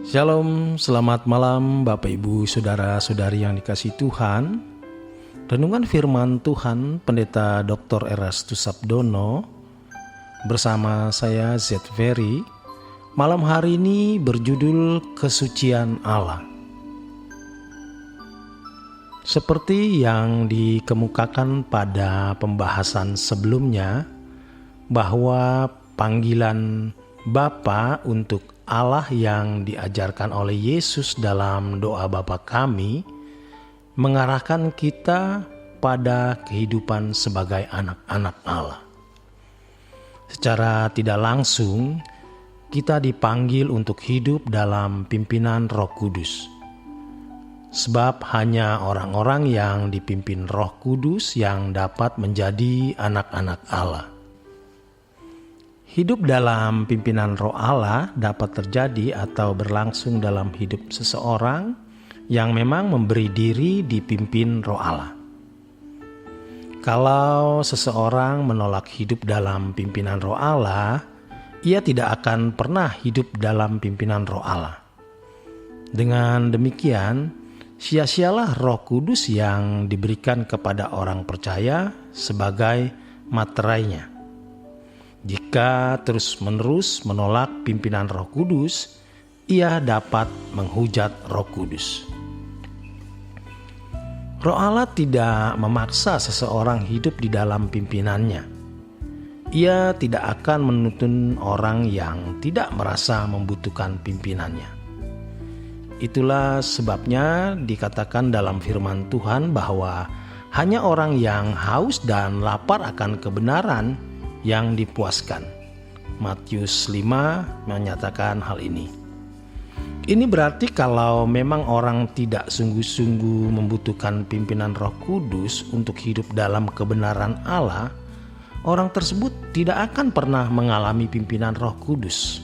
Shalom, selamat malam Bapak Ibu Saudara-saudari yang dikasihi Tuhan. Renungan firman Tuhan Pendeta Dr. Erastus Sabdono bersama saya Z. Ferry malam hari ini berjudul Kesucian Allah. Seperti yang dikemukakan pada pembahasan sebelumnya, bahwa panggilan Bapa untuk Allah yang diajarkan oleh Yesus dalam doa Bapa kami mengarahkan kita pada kehidupan sebagai anak-anak Allah. Secara tidak langsung, kita dipanggil untuk hidup dalam pimpinan Roh Kudus. Sebab hanya orang-orang yang dipimpin Roh Kudus yang dapat menjadi anak-anak Allah. Hidup dalam pimpinan Roh Allah dapat terjadi atau berlangsung dalam hidup seseorang yang memang memberi diri dipimpin Roh Allah. Kalau seseorang menolak hidup dalam pimpinan Roh Allah, ia tidak akan pernah hidup dalam pimpinan Roh Allah. Dengan demikian, sia-sialah Roh Kudus yang diberikan kepada orang percaya sebagai materainya. Jika terus-menerus menolak pimpinan Roh Kudus, ia dapat menghujat Roh Kudus. Roh Allah tidak memaksa seseorang hidup di dalam pimpinannya. Ia tidak akan menuntun orang yang tidak merasa membutuhkan pimpinannya. Itulah sebabnya dikatakan dalam firman Tuhan bahwa hanya orang yang haus dan lapar akan kebenaran yang dipuaskan. Matius 5 menyatakan hal ini. Ini berarti kalau memang orang tidak sungguh-sungguh membutuhkan pimpinan Roh Kudus untuk hidup dalam kebenaran Allah, orang tersebut tidak akan pernah mengalami pimpinan Roh Kudus.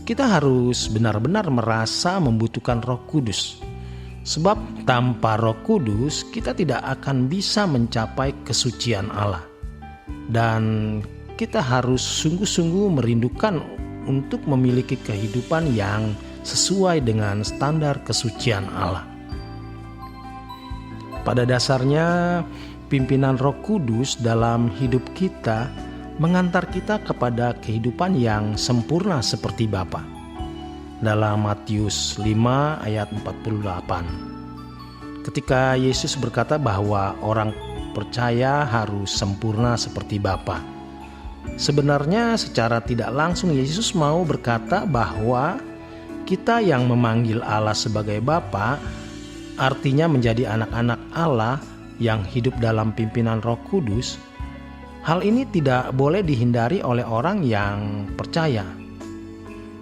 Kita harus benar-benar merasa membutuhkan Roh Kudus. Sebab tanpa Roh Kudus kita tidak akan bisa mencapai kesucian Allah. Dan kita harus sungguh-sungguh merindukan untuk memiliki kehidupan yang sesuai dengan standar kesucian Allah. Pada dasarnya, pimpinan Roh Kudus dalam hidup kita mengantar kita kepada kehidupan yang sempurna seperti Bapa. Dalam Matius 5 ayat 48. Ketika Yesus berkata bahwa orang percaya harus sempurna seperti Bapa. Sebenarnya secara tidak langsung Yesus mau berkata bahwa kita yang memanggil Allah sebagai Bapa artinya menjadi anak-anak Allah yang hidup dalam pimpinan Roh Kudus. Hal ini tidak boleh dihindari oleh orang yang percaya.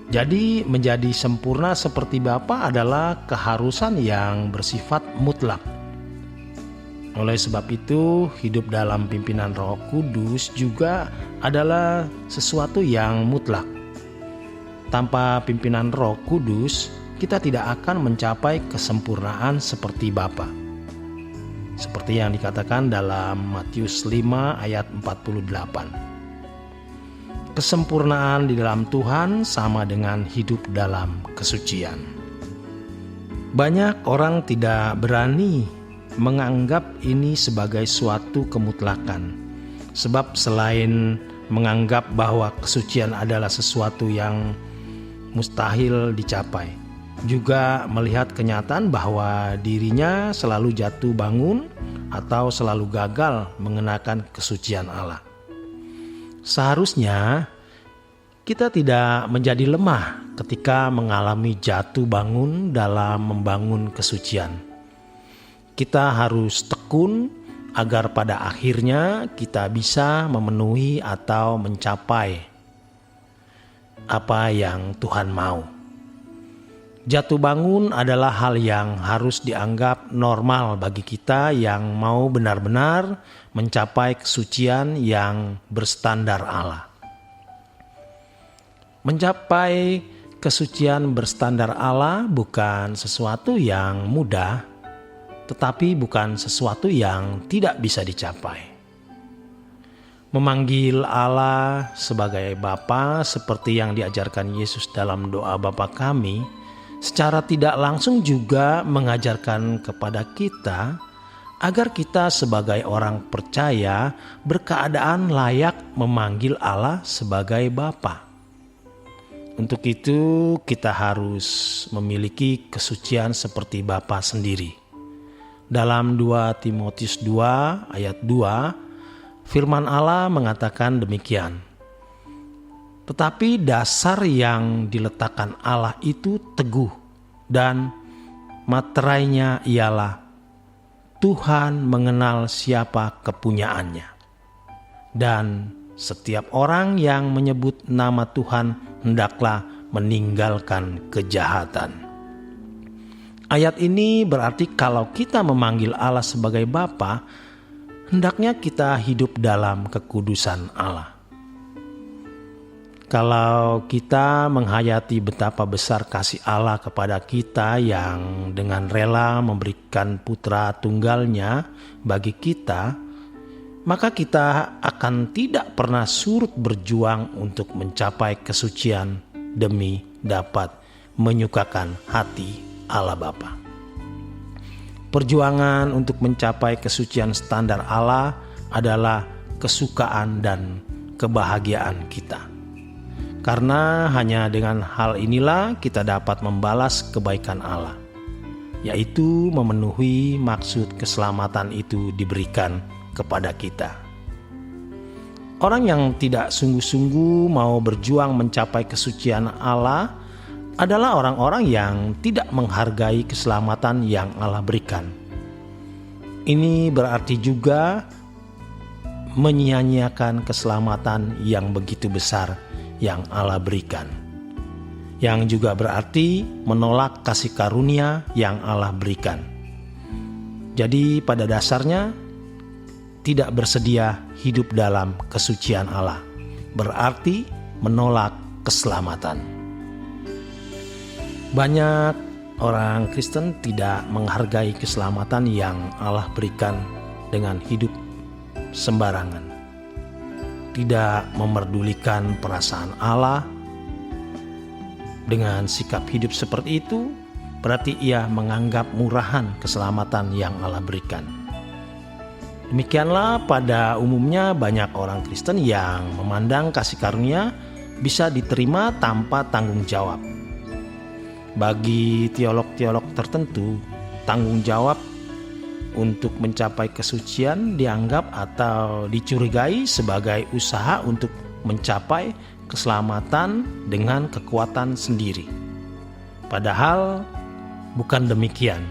Jadi menjadi sempurna seperti Bapa adalah keharusan yang bersifat mutlak. Oleh sebab itu, hidup dalam pimpinan Roh Kudus juga adalah sesuatu yang mutlak. Tanpa pimpinan Roh Kudus, kita tidak akan mencapai kesempurnaan seperti Bapa. Seperti yang dikatakan dalam Matius 5 ayat 48. Kesempurnaan di dalam Tuhan sama dengan hidup dalam kesucian. Banyak orang tidak berani menganggap ini sebagai suatu kemutlakan. Sebab selain menganggap bahwa kesucian adalah sesuatu yang mustahil dicapai, juga melihat kenyataan bahwa dirinya selalu jatuh bangun atau selalu gagal mengenakan kesucian Allah. Seharusnya kita tidak menjadi lemah ketika mengalami jatuh bangun dalam membangun kesucian. Kita harus tekun agar pada akhirnya kita bisa memenuhi atau mencapai apa yang Tuhan mau. Jatuh bangun adalah hal yang harus dianggap normal bagi kita yang mau benar-benar mencapai kesucian yang berstandar Allah. Mencapai kesucian berstandar Allah bukan sesuatu yang mudah, tetapi bukan sesuatu yang tidak bisa dicapai. Memanggil Allah sebagai Bapa seperti yang diajarkan Yesus dalam doa Bapa kami, secara tidak langsung juga mengajarkan kepada kita agar kita sebagai orang percaya berkeadaan layak memanggil Allah sebagai Bapa. Untuk itu kita harus memiliki kesucian seperti Bapa sendiri. Dalam 2 Timotius 2 ayat 2, firman Allah mengatakan demikian. Tetapi dasar yang diletakkan Allah itu teguh dan materainya ialah Tuhan mengenal siapa kepunyaannya. Dan setiap orang yang menyebut nama Tuhan hendaklah meninggalkan kejahatan. Ayat ini berarti kalau kita memanggil Allah sebagai Bapa, hendaknya kita hidup dalam kekudusan Allah. Kalau kita menghayati betapa besar kasih Allah kepada kita yang dengan rela memberikan putra tunggalnya bagi kita, maka kita akan tidak pernah surut berjuang untuk mencapai kesucian demi dapat menyukakan hati Allah Bapa. Perjuangan untuk mencapai kesucian standar Allah adalah kesukaan dan kebahagiaan kita. Karena hanya dengan hal inilah kita dapat membalas kebaikan Allah, yaitu memenuhi maksud keselamatan itu diberikan kepada kita. Orang yang tidak sungguh-sungguh mau berjuang mencapai kesucian Allah adalah orang-orang yang tidak menghargai keselamatan yang Allah berikan. Ini berarti juga menyia-nyiakan keselamatan yang begitu besar yang Allah berikan, yang juga berarti menolak kasih karunia yang Allah berikan. Jadi pada dasarnya tidak bersedia hidup dalam kesucian Allah berarti menolak keselamatan. Banyak orang Kristen tidak menghargai keselamatan yang Allah berikan dengan hidup sembarangan, tidak memerdulikan perasaan Allah. Dengan sikap hidup seperti itu, berarti ia menganggap murahan keselamatan yang Allah berikan. Demikianlah pada umumnya banyak orang Kristen yang memandang kasih karunia bisa diterima tanpa tanggung jawab. Bagi teolog-teolog tertentu, tanggung jawab untuk mencapai kesucian dianggap atau dicurigai sebagai usaha untuk mencapai keselamatan dengan kekuatan sendiri. Padahal bukan demikian.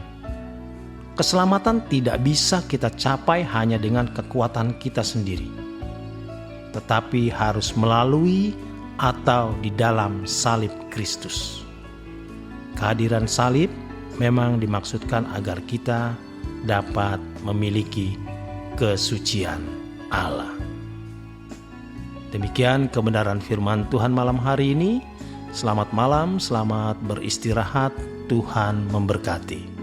Keselamatan tidak bisa kita capai hanya dengan kekuatan kita sendiri, tetapi harus melalui atau di dalam salib Kristus. Kehadiran salib memang dimaksudkan agar kita dapat memiliki kesucian Allah. Demikian kebenaran firman Tuhan malam hari ini. Selamat malam, selamat beristirahat, Tuhan memberkati.